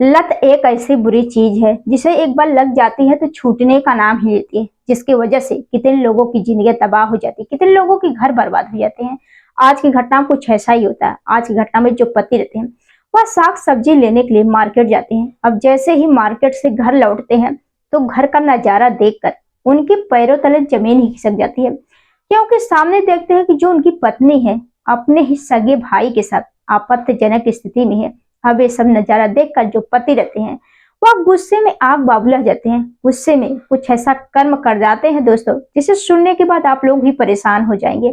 लत एक ऐसी बुरी चीज है जिसे एक बार लग जाती है तो छूटने का नाम ही लेती है, जिसकी वजह से कितने लोगों की जिंदगी तबाह हो जाती है, कितने लोगों के घर बर्बाद हो जाते हैं। आज की घटना में कुछ ऐसा ही होता है। आज की घटना में जो पति रहते हैं वह साग सब्जी लेने के लिए मार्केट जाते हैं। अब जैसे ही मार्केट से घर लौटते हैं तो घर का नजारा देखकर उनके पैरों तले जमीन ही खिसक जाती है, क्योंकि सामने देखते हैं कि जो उनकी पत्नी है अपने ही सगे भाई के साथ आपत्तिजनक स्थिति में है। अब ये सब नजारा देखकर जो पति रहते हैं वह गुस्से में आग बाबूला जाते हैं, गुस्से में कुछ ऐसा कर्म कर जाते हैं दोस्तों, जिसे सुनने के बाद आप लोग भी परेशान हो जाएंगे।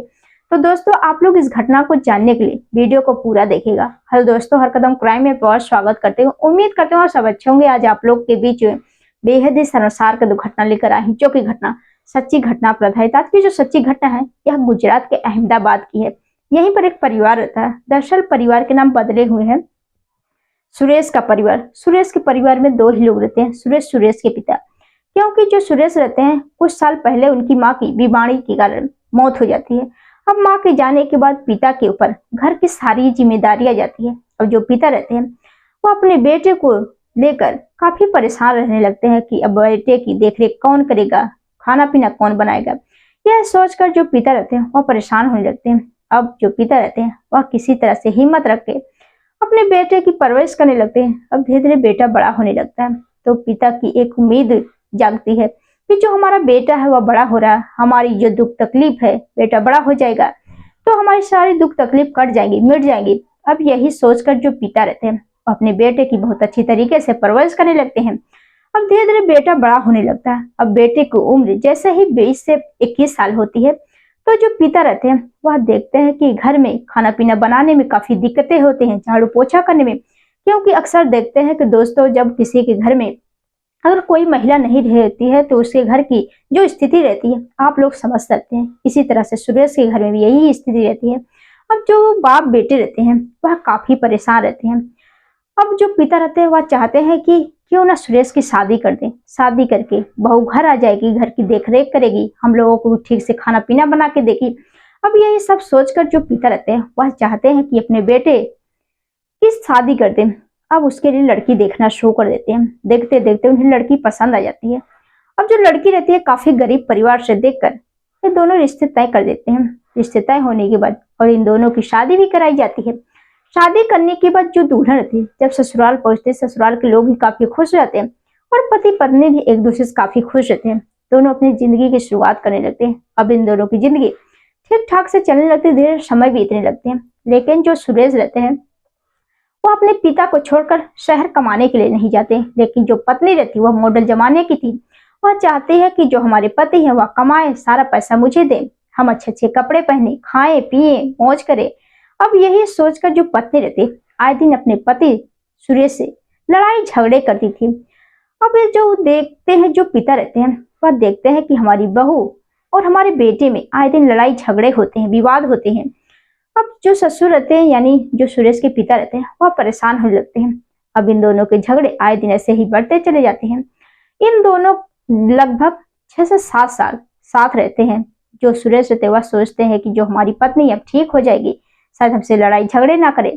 तो दोस्तों आप लोग इस घटना को जानने के लिए वीडियो को पूरा देखिएगा। हेलो दोस्तों, हर कदम क्राइम में बहुत स्वागत करते हैं। उम्मीद करते हैं सब अच्छे होंगे। आज आप लोग के बीच में बेहद ही शर्मसार का दुर्घटना लेकर आई, जो की घटना सच्ची घटना पर आधारित। आज की जो सच्ची घटना है यह गुजरात के अहमदाबाद की है। यहीं पर एक परिवार रहता है। दरअसल परिवार के नाम बदले हुए हैं। सुरेश का परिवार, सुरेश के परिवार में दो ही लोग रहते हैं, सुरेश के पिता। क्योंकि जो सुरेश रहते हैं कुछ साल पहले उनकी माँ की बीमारी के कारण मौत हो जाती है। अब माँ के जाने के बाद पिता के ऊपर घर की सारी जिम्मेदारी आ जाती है। अब जो पिता रहते हैं वो अपने बेटे को लेकर काफी परेशान रहने लगते हैं कि अब बेटे की देखरेख कौन करेगा, खाना पीना कौन बनाएगा। यह सोचकर जो पिता रहते हैं वह परेशान होने लगते हैं। अब जो पिता रहते हैं वह किसी तरह से हिम्मत रख के अपने बेटे की परवरिश करने लगते हैं। अब धीरे धीरे बेटा बड़ा होने लगता है तो पिता की एक उम्मीद जागती है कि जो हमारा बेटा है वह बड़ा हो रहा है, हमारी जो दुख तकलीफ है, बेटा बड़ा हो जाएगा तो हमारी सारी दुख तकलीफ कट जाएंगी, मिट जाएंगी। अब यही सोचकर जो पिता रहते हैं अपने बेटे की बहुत अच्छी तरीके से परवरिश करने लगते हैं। अब धीरे धीरे बेटा बड़ा होने लगता है। अब बेटे की उम्र जैसे ही 20 से 21 साल होती है तो जो पिता रहते हैं वह देखते हैं कि घर में खाना पीना बनाने में काफी दिक्कतें होती हैं, झाड़ू पोछा करने में। क्योंकि अक्सर देखते हैं कि दोस्तों जब किसी के घर में अगर कोई महिला नहीं रहती है तो उसके घर की जो स्थिति रहती है आप लोग समझ सकते हैं। इसी तरह से सुरेश के घर में भी यही स्थिति रहती है। अब जो बाप बेटे रहते हैं वह काफी परेशान रहते हैं। अब जो पिता रहते हैं वह चाहते हैं कि क्यों ना सुरेश की शादी कर दें, शादी करके बहू घर आ जाएगी, घर की देखरेख करेगी, हम लोगों को ठीक से खाना पीना बना के देगी। अब यही सब सोचकर जो पिता रहते हैं वह चाहते हैं कि अपने बेटे की शादी कर दें। अब उसके लिए लड़की देखना शुरू कर देते हैं। देखते देखते उन्हें लड़की पसंद आ जाती है। अब जो लड़की रहती है काफी गरीब परिवार से देखकर ये दोनों रिश्ते तय कर देते हैं। रिश्ते तय होने के बाद और इन दोनों की शादी भी कराई जाती है। शादी करने के बाद जो दुल्हन रहती है जब ससुराल पहुंचते ससुराल के लोग भी काफी खुश रहते हैं और पति पत्नी भी एक दूसरे से काफी खुश रहते हैं। दोनों अपनी जिंदगी की शुरुआत करने लगते हैं। अब इन दोनों की जिंदगी ठीक ठाक से चलने लगती है, धीरे समय बीतने लगते हैं। लेकिन जो सुरेश रहते हैं वो अपने पिता को छोड़कर शहर कमाने के लिए नहीं जाते, लेकिन जो पत्नी रहती है वह मॉडल जमाने की थी। वह चाहती है कि जो हमारे पति है वह कमाए, सारा पैसा मुझे दे, हम अच्छे अच्छे कपड़े पहने, खाएं पिए, मौज करें। अब यही सोचकर जो पत्नी रहती आए दिन अपने पति सुरेश से लड़ाई झगड़े करती थी। अब ये जो देखते हैं जो पिता रहते हैं वह देखते हैं कि हमारी बहू और हमारे बेटे में आए दिन लड़ाई झगड़े होते हैं, विवाद होते हैं। अब जो ससुर रहते हैं यानी जो सुरेश के पिता रहते हैं वह परेशान होने लगते हैं। अब इन दोनों के झगड़े आए दिन ऐसे ही बढ़ते चले जाते हैं। इन दोनों लगभग 6 से 7 साल साथ रहते हैं। जो सुरेश रहते हैं वह सोचते हैं कि जो हमारी पत्नी अब ठीक हो जाएगी, शायद हमसे लड़ाई झगड़े ना करे।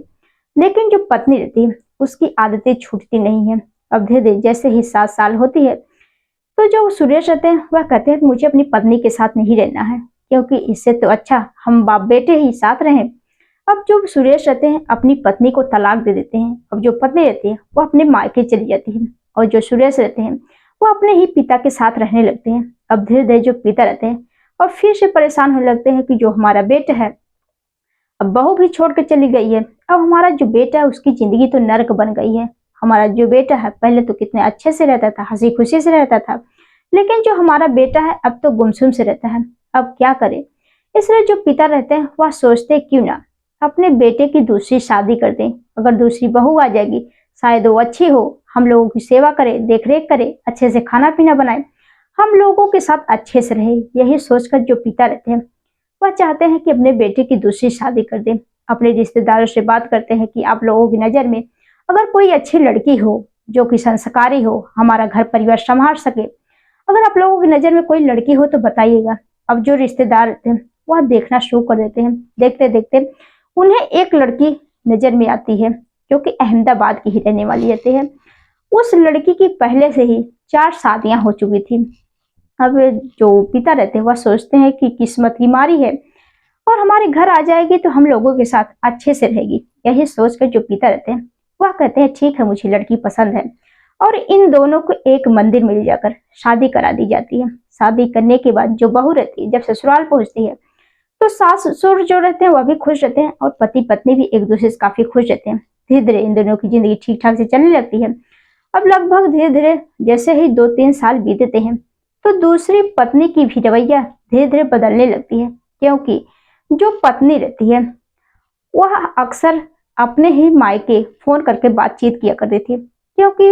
लेकिन जो पत्नी रहती है उसकी आदतें छूटती नहीं है। अब धीरे धीरे जैसे ही 7 साल होती है तो जो सुरेश रहते हैं वह कहते हैं कि मुझे अपनी पत्नी के साथ नहीं रहना है, क्योंकि इससे तो अच्छा हम बाप बेटे ही साथ रहें। अब जो सुरेश रहते हैं अपनी पत्नी को तलाक दे देते हैं। अब जो पत्नी रहती है वो अपने मायके चली जाती है और जो सुरेश रहते हैं वो अपने ही पिता के साथ रहने लगते हैं। अब धीरे धीरे जो पिता रहते हैं और फिर से परेशान होने लगते हैं कि जो हमारा बेटा है अब बहू भी छोड़ कर चली गई है, अब हमारा जो बेटा है उसकी जिंदगी तो नर्क बन गई है। हमारा जो बेटा है पहले तो कितने अच्छे से रहता था, हंसी खुशी से रहता था, लेकिन जो हमारा बेटा है अब तो गुमसुम से रहता है, अब क्या करें। इसलिए जो पिता रहते हैं वह सोचते क्यों ना अपने बेटे की दूसरी शादी कर दें। अगर दूसरी बहू आ जाएगी शायद वो अच्छी हो, हम लोगों की सेवा करे, देख रेख करे, अच्छे से खाना पीना बनाए, हम लोगों के साथ अच्छे से रहे। यही सोचकर जो पिता रहते हैं वह चाहते हैं कि अपने बेटे की दूसरी शादी कर दें। अपने रिश्तेदारों से बात करते हैं कि आप लोगों की नजर में अगर कोई अच्छी लड़की हो जो कि संस्कारी हो, हमारा घर परिवार संभाल सके, अगर आप लोगों की नजर में कोई लड़की हो तो बताइएगा। अब जो रिश्तेदार रहते हैं वह देखना शुरू कर देते हैं। देखते देखते उन्हें एक लड़की नजर में आती है जो कि अहमदाबाद की ही रहने वाली रहती है। उस लड़की की पहले से ही 4 शादियां हो चुकी थी। अब जो पिता रहते हैं वह सोचते हैं कि किस्मत की मारी है और हमारे घर आ जाएगी तो हम लोगों के साथ अच्छे से रहेगी। यही सोचकर जो पिता रहते हैं वह कहते हैं ठीक है, मुझे लड़की पसंद है, और इन दोनों को एक मंदिर मिल जाकर शादी करा दी जाती है। शादी करने के बाद जो बहू रहती है जब ससुराल पहुंचती है तो सास ससुर जो रहते हैं वह भी खुश रहते हैं और पति पत्नी भी एक दूसरे से काफी खुश रहते हैं। धीरे धीरे इन दोनों की जिंदगी ठीक ठाक से चलने लगती है। अब लगभग धीरे धीरे जैसे ही 2-3 साल बीतते हैं तो दूसरी पत्नी की भी रवैया धीरे धीरे बदलने लगती है, क्योंकि जो पत्नी रहती है वह अक्सर अपने ही मायके फोन करके बातचीत किया करती थी, क्योंकि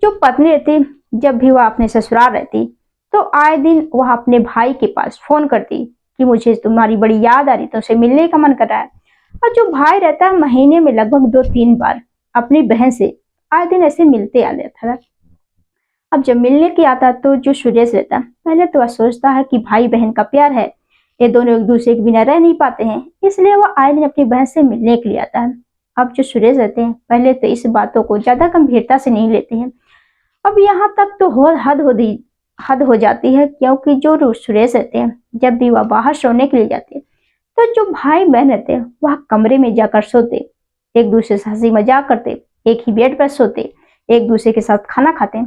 जो पत्नी रहती जब भी वह अपने ससुराल रहती तो आए दिन वह अपने भाई के पास फोन करती कि मुझे तुम्हारी बड़ी याद आ रही, तुमसे मिलने का मन कर रहा है। और जो भाई रहता है महीने में लगभग 2-3 बार अपनी बहन से आए दिन ऐसे मिलते आ जाता था। अब जब मिलने के आता तो जो सुरेश रहता पहले तो वह सोचता है कि भाई बहन का प्यार है, ये दोनों एक दूसरे के बिना रह नहीं पाते हैं, इसलिए वह आए दिन अपनी बहन से मिलने के लिए आता है। अब जो सुरेश रहते हैं पहले तो इस बातों को ज्यादा गंभीरता से नहीं लेते हैं। अब यहाँ तक तो हद हो जाती है, क्योंकि जो सुरेश रहते हैं जब भी वह बाहर सोने के लिए जाते तो जो भाई बहन रहते हैं वह कमरे में जाकर सोते, एक दूसरे से हंसी मजाक करते, एक ही बेड पर सोते, एक दूसरे के साथ खाना खाते।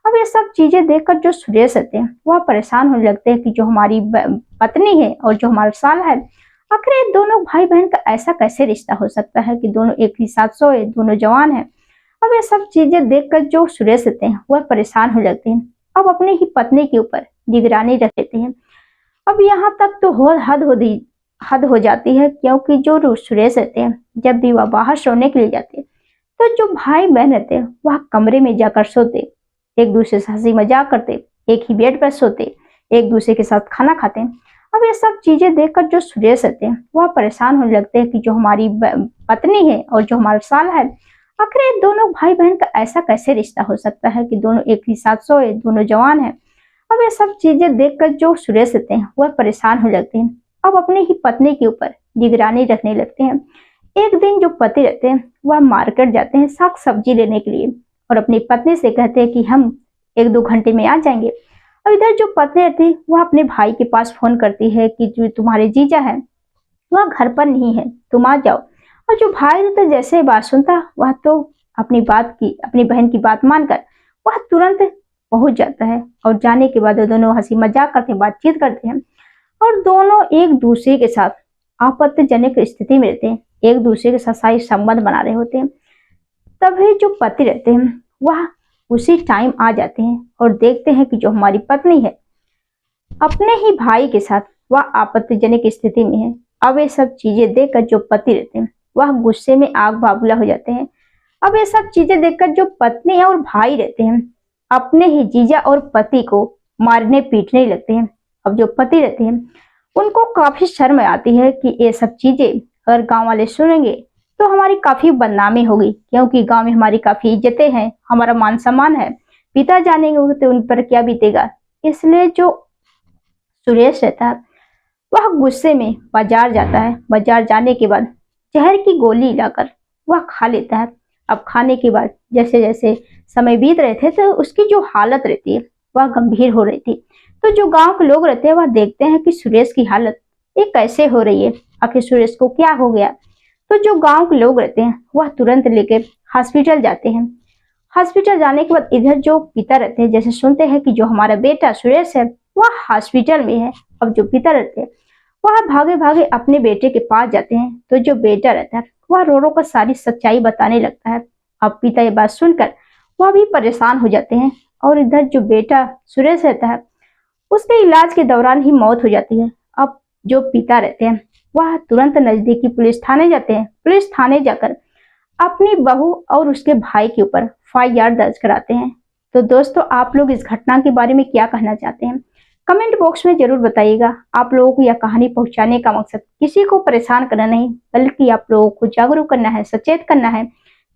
अब ये सब चीजें देखकर जो सुरेश रहते हैं वह परेशान होने लगते हैं कि जो हमारी पत्नी है और जो हमारा साल है, आखिर ये दोनों भाई बहन का ऐसा कैसे रिश्ता हो सकता है कि दोनों एक ही साथ सोए, दोनों जवान है। अब ये सब चीजें देखकर जो सुरेश रहते हैं वह परेशान हो लगते हैं। अब अपनी ही पत्नी के ऊपर निगरानी रख लेते हैं। अब यहाँ तक तो हद हो जाती है, क्योंकि जो सुरेश रहते हैं जब भी वह बाहर सोने के लिए जाते तो जो भाई बहन रहते हैं वह कमरे में जाकर सोते, एक दूसरे से हंसी मजाक करते, एक ही बेड पर सोते, एक दूसरे के साथ खाना खाते। अब ये सब चीजें देखकर जो सुरेश रहते हैं वह परेशान होने लगते हैं कि जो हमारी पत्नी है और जो हमारा साल है, आखिर ये दोनों भाई बहन का ऐसा कैसे रिश्ता हो सकता है कि दोनों एक ही साथ सोए, दोनों जवान है। अब ये सब चीजें देखकर जो सुरेश रहते हैं वह परेशान हो लगते हैं। अब अपनी ही पत्नी के ऊपर निगरानी रखने लगते हैं। एक दिन जो पति रहते हैं वह मार्केट जाते हैं साग सब्जी लेने के लिए और अपनी पत्नी से कहते हैं कि हम 1-2 घंटे में आ जाएंगे। अब इधर जो पत्नी रहती है वह अपने भाई के पास फोन करती है कि जो तुम्हारे जीजा है वह घर पर नहीं है, तुम आ जाओ। और जो भाई रहता जैसे बात सुनता वह तो अपनी बहन की बात मानकर वह तुरंत पहुंच जाता है, और जाने के बाद दोनों हंसी मजाक करते हैं, बातचीत करते हैं और दोनों एक दूसरे के साथ आपत्तिजनक स्थिति में रहते हैं, एक दूसरे के साथ शाही संबंध बना रहे होते हैं। तभी जो पति रहते हैं वह उसी टाइम आ जाते हैं और देखते हैं कि जो हमारी पत्नी है अपने ही भाई के साथ वह आपत्तिजनक स्थिति में है। अब ये सब चीजें देखकर जो पति रहते हैं वह गुस्से में आग बबूला हो जाते हैं। अब ये सब चीजें देखकर जो पत्नी और भाई रहते हैं अपने ही जीजा और पति को मारने पीटने लगते हैं। अब जो पति रहते हैं उनको काफी शर्म आती है कि ये सब चीजें अगर गांव वाले सुनेंगे तो हमारी काफी बदनामी होगी, क्योंकि गांव में हमारी काफी इज्जतें हैं, हमारा मान सम्मान है, पिता जानेंगे तो उन पर क्या बीतेगा। इसलिए जो सुरेश रहता है वह गुस्से में बाजार जाता है। बाजार जाने के बाद जहर की गोली लाकर वह खा लेता है। अब खाने के बाद जैसे जैसे समय बीत रहे थे तो उसकी जो हालत रहती है वह गंभीर हो रही थी। तो जो गांव के लोग रहते हैं वह देखते हैं कि सुरेश की हालत ये कैसे हो रही है, आखिर सुरेश को क्या हो गया। तो जो गांव के लोग रहते हैं वह तुरंत लेके हॉस्पिटल जाते हैं। हॉस्पिटल जाने के बाद इधर जो पिता रहते हैं जैसे सुनते हैं कि जो हमारा बेटा सुरेश है वह हॉस्पिटल में है। अब जो पिता रहते हैं वह भागे भागे अपने बेटे के पास जाते हैं। तो जो बेटा रहता है वह रो रो कर सारी सच्चाई बताने लगता है। अब पिता ये बात सुनकर वह भी परेशान हो जाते हैं, और इधर जो बेटा सुरेश रहता है उसके इलाज के दौरान ही मौत हो जाती है। अब जो पिता रहते हैं वह तुरंत नजदीकी पुलिस थाने जाते हैं। पुलिस थाने जाकर अपनी बहू और उसके भाई के ऊपर FIR दर्ज कराते हैं। तो दोस्तों आप लोग इस घटना के बारे में क्या कहना चाहते हैं, कमेंट बॉक्स में जरूर बताइएगा। आप लोगों को यह कहानी पहुंचाने का मकसद किसी को परेशान करना नहीं, बल्कि आप लोगों को जागरूक करना है, सचेत करना है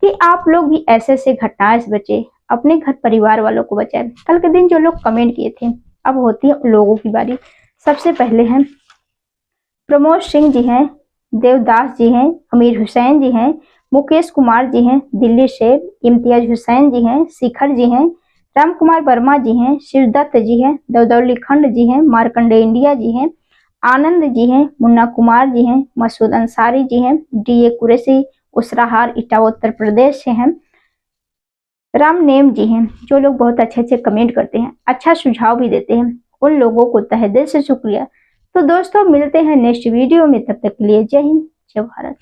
कि आप लोग भी ऐसे ऐसे घटनाएं से बचे, अपने घर परिवार वालों को बचाए। कल के दिन जो लोग कमेंट किए थे अब होती है उन लोगों की बारी। सबसे पहले हैं प्रमोद सिंह जी हैं, देवदास जी हैं, अमीर हुसैन जी हैं, मुकेश कुमार जी हैं दिल्ली से, इम्तियाज हुसैन जी हैं, शिखर जी हैं, राम कुमार वर्मा जी हैं, शिवदत्त जी हैं, दौदौली खंड जी हैं, मार्कंडे इंडिया जी हैं, आनंद जी हैं, मुन्ना कुमार जी हैं, मसूद अंसारी जी हैं, DA कुरैशी उसराहार इटावा उत्तर प्रदेश से हैं, राम नेम जी हैं। जो लोग बहुत अच्छे अच्छे कमेंट करते हैं, अच्छा सुझाव भी देते हैं, उन लोगों को तहे दिल से शुक्रिया। तो दोस्तों मिलते हैं नेक्स्ट वीडियो में, तब तक के लिए जय हिंद जय भारत।